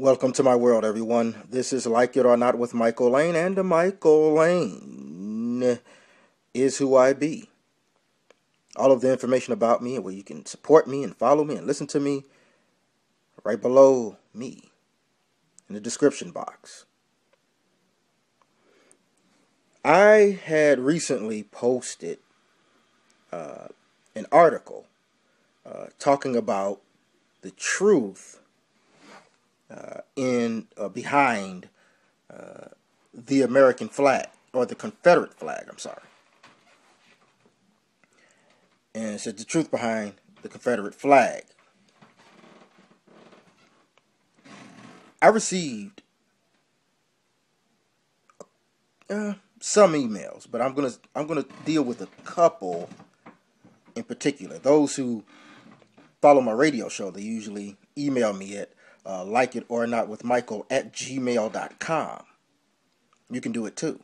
Welcome to my world, everyone. This is Like It or Not with Michael Lane, and Michael Lane is who I be. All of the information about me and where you can support me and follow me and listen to me right below me in the description box. I had recently posted an article talking about the truth behind the American flag, or the Confederate flag, I'm sorry. And it said the truth behind the Confederate flag. I received some emails, but I'm gonna deal with a couple in particular. Those who follow my radio show, they usually email me at likeItornotwithmichael@gmail.com. You can do it too.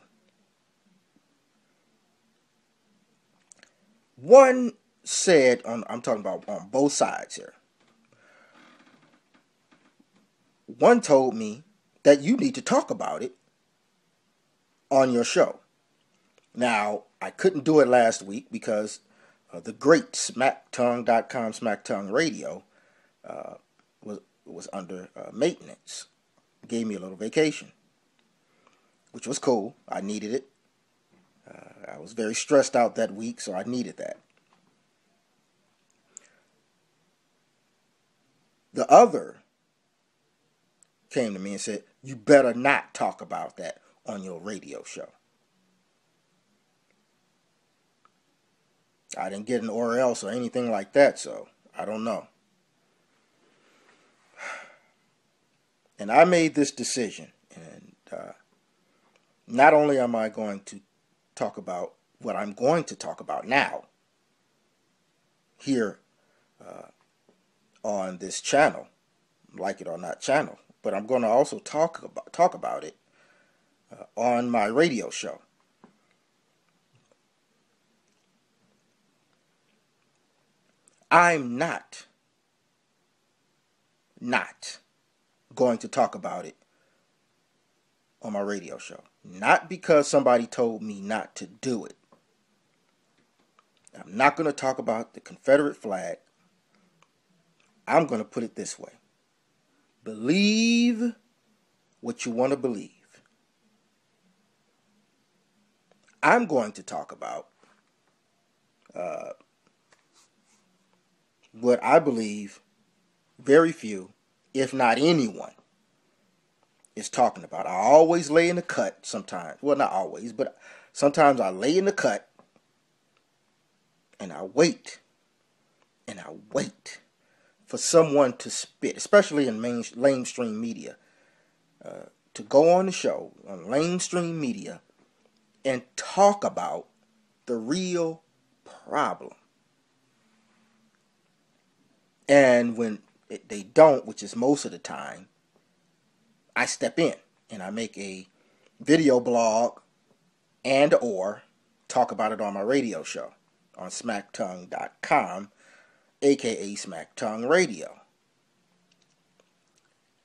One said, I'm talking about on both sides here. One told me that you need to talk about it on your show. Now, I couldn't do it last week because the great SmackTongue.com, SmackTongue Radio, was under maintenance. Gave me a little vacation, which was cool. I needed it. I was very stressed out that week, so I needed that. The other came to me and said, you better not talk about that on your radio show. I didn't get an or else or anything like that, so I don't know. And I made this decision, and not only am I going to talk about what I'm going to talk about now here on this channel, Like It or Not channel, but I'm going to also talk about it on my radio show. I'm not going to talk about it on my radio show. Not because somebody told me not to do it. I'm not going to talk about the Confederate flag. I'm going to put it this way. Believe what you want to believe. I'm going to talk about what I believe very few, if not anyone, is talking about. I always lay in the cut sometimes. Well, not always, but sometimes I lay in the cut and I wait for someone to spit, especially in mainstream media, to go on the show, on mainstream media, and talk about the real problem. And when they don't, which is most of the time, I step in and I make a video blog and or talk about it on my radio show on SmackTongue.com, aka SmackTongue Radio.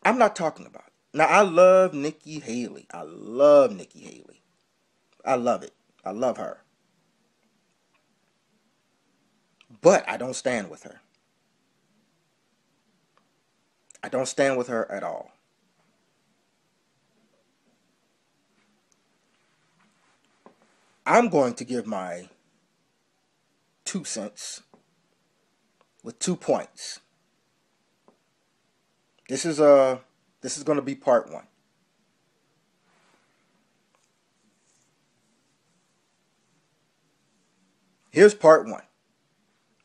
I'm not talking about it. Now, I love Nikki Haley. I love Nikki Haley. I love it. I love her. But I don't stand with her. I don't stand with her at all. I'm going to give my 2 cents with 2 points. This is going to be part 1. Here's part 1.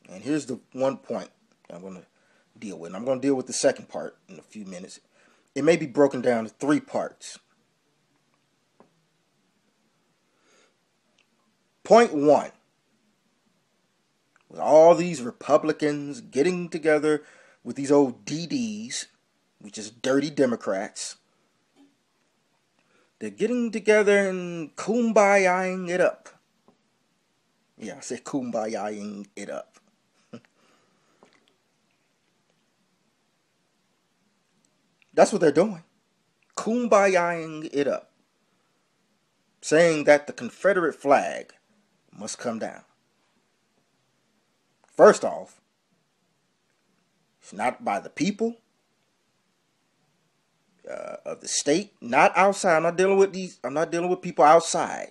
And here's the 1 point I'm going to deal with. And I'm going to deal with the second part in a few minutes. It may be broken down to 3 parts. Point 1. With all these Republicans getting together with these old DDs, which is dirty Democrats, they're getting together and kumbayaing it up. Yeah, I said kumbayaing it up. That's what they're doing. Kumbayaing it up. Saying that the Confederate flag must come down. First off, it's not by the people of the state, not outside. I'm not dealing with people outside.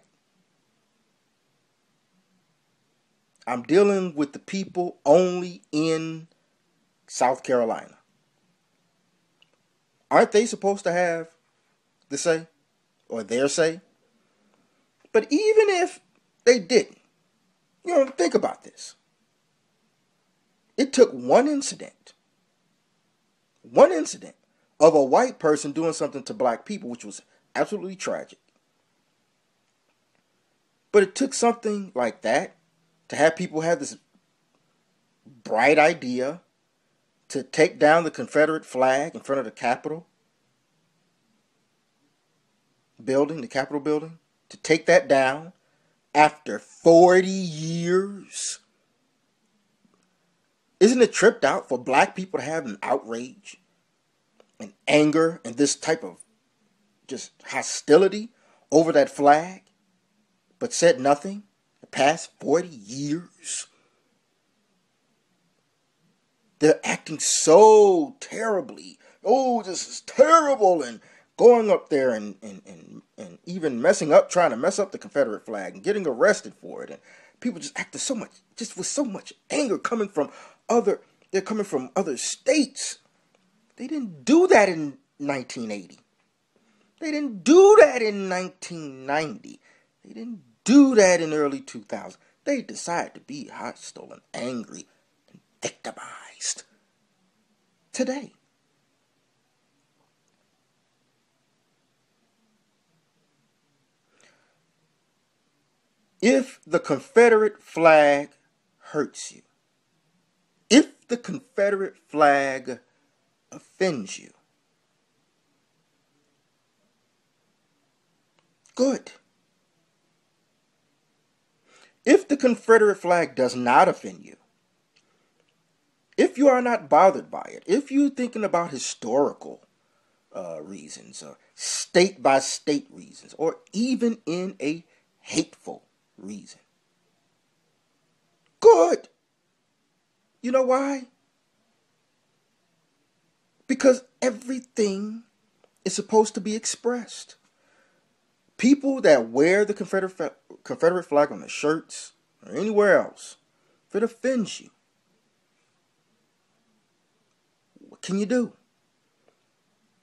I'm dealing with the people only in South Carolina. Aren't they supposed to have the say or their say? But even if they didn't, think about this. It took one incident of a white person doing something to black people, which was absolutely tragic. But it took something like that to have people have this bright idea to take down the Confederate flag in front of the Capitol building, to take that down after 40 years. Isn't it tripped out for black people to have an outrage and anger and this type of just hostility over that flag, but said nothing the past 40 years? They're acting so terribly. Oh, this is terrible. And going up there and even trying to mess up the Confederate flag and getting arrested for it. And people just acted with so much anger coming from other states. They didn't do that in 1980. They didn't do that in 1990. They didn't do that in early 2000. They decided to be hostile and angry and victimized today. If the Confederate flag hurts you, if the Confederate flag offends you, good. If the Confederate flag does not offend you, if you are not bothered by it, if you're thinking about historical reasons or state by state reasons, or even in a hateful reason, good. You know why? Because everything is supposed to be expressed. People that wear the Confederate flag on their shirts or anywhere else, if it offends you, what can you do?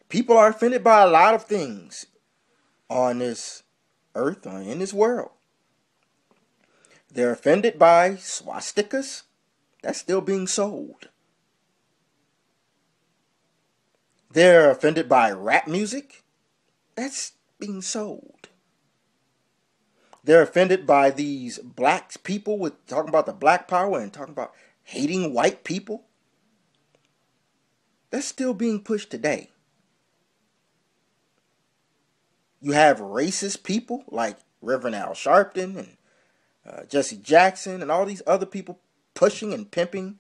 People are offended by a lot of things on this earth or in this world. They're offended by swastikas. That's still being sold. They're offended by rap music. That's being sold. They're offended by these black people with talking about the black power and talking about hating white people. That's still being pushed today. You have racist people like Reverend Al Sharpton and Jesse Jackson and all these other people pushing and pimping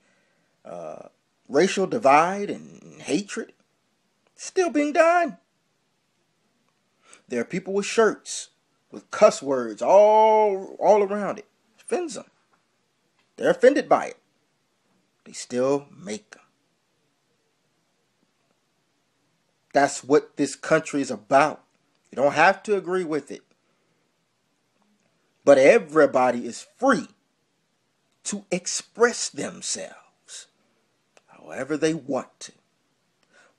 racial divide and hatred. Still being done. There are people with shirts with cuss words all around it. It offends them. They're offended by it. They still make them. That's what this country is about. You don't have to agree with it. But everybody is free to express themselves however they want to.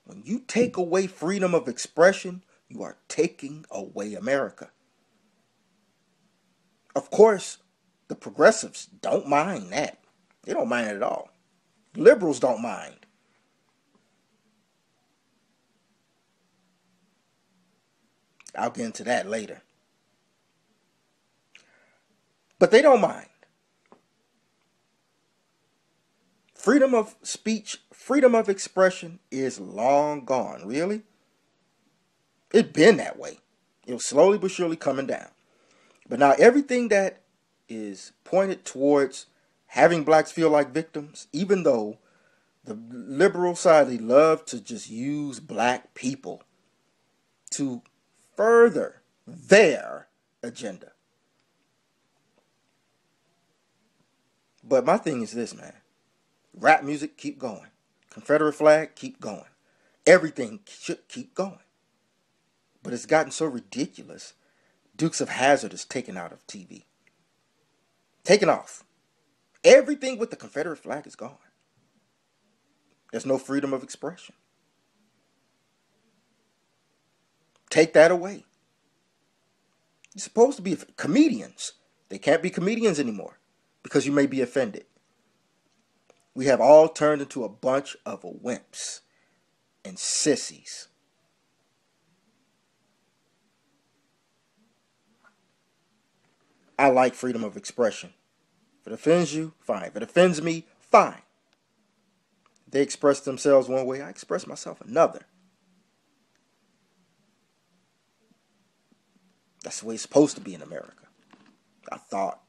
When you take away freedom of expression, you are taking away America. Of course, the progressives don't mind that. They don't mind it at all. Liberals don't mind. I'll get into that later. But they don't mind. Freedom of speech, freedom of expression is long gone. Really? It's been that way. It was slowly but surely coming down. But now everything that is pointed towards having blacks feel like victims, even though The liberal side, they love to just use black people to further their agenda. But my thing is this, man. Rap music, keep going. Confederate flag, keep going. Everything should keep going. But it's gotten so ridiculous. Dukes of Hazzard is taken out of TV. Taken off. Everything with the Confederate flag is gone. There's no freedom of expression. Take that away. You're supposed to be comedians. They can't be comedians anymore because you may be offended. We have all turned into a bunch of wimps and sissies. I like freedom of expression. If it offends you, fine. If it offends me, fine. They express themselves one way, I express myself another. That's the way it's supposed to be in America, I thought.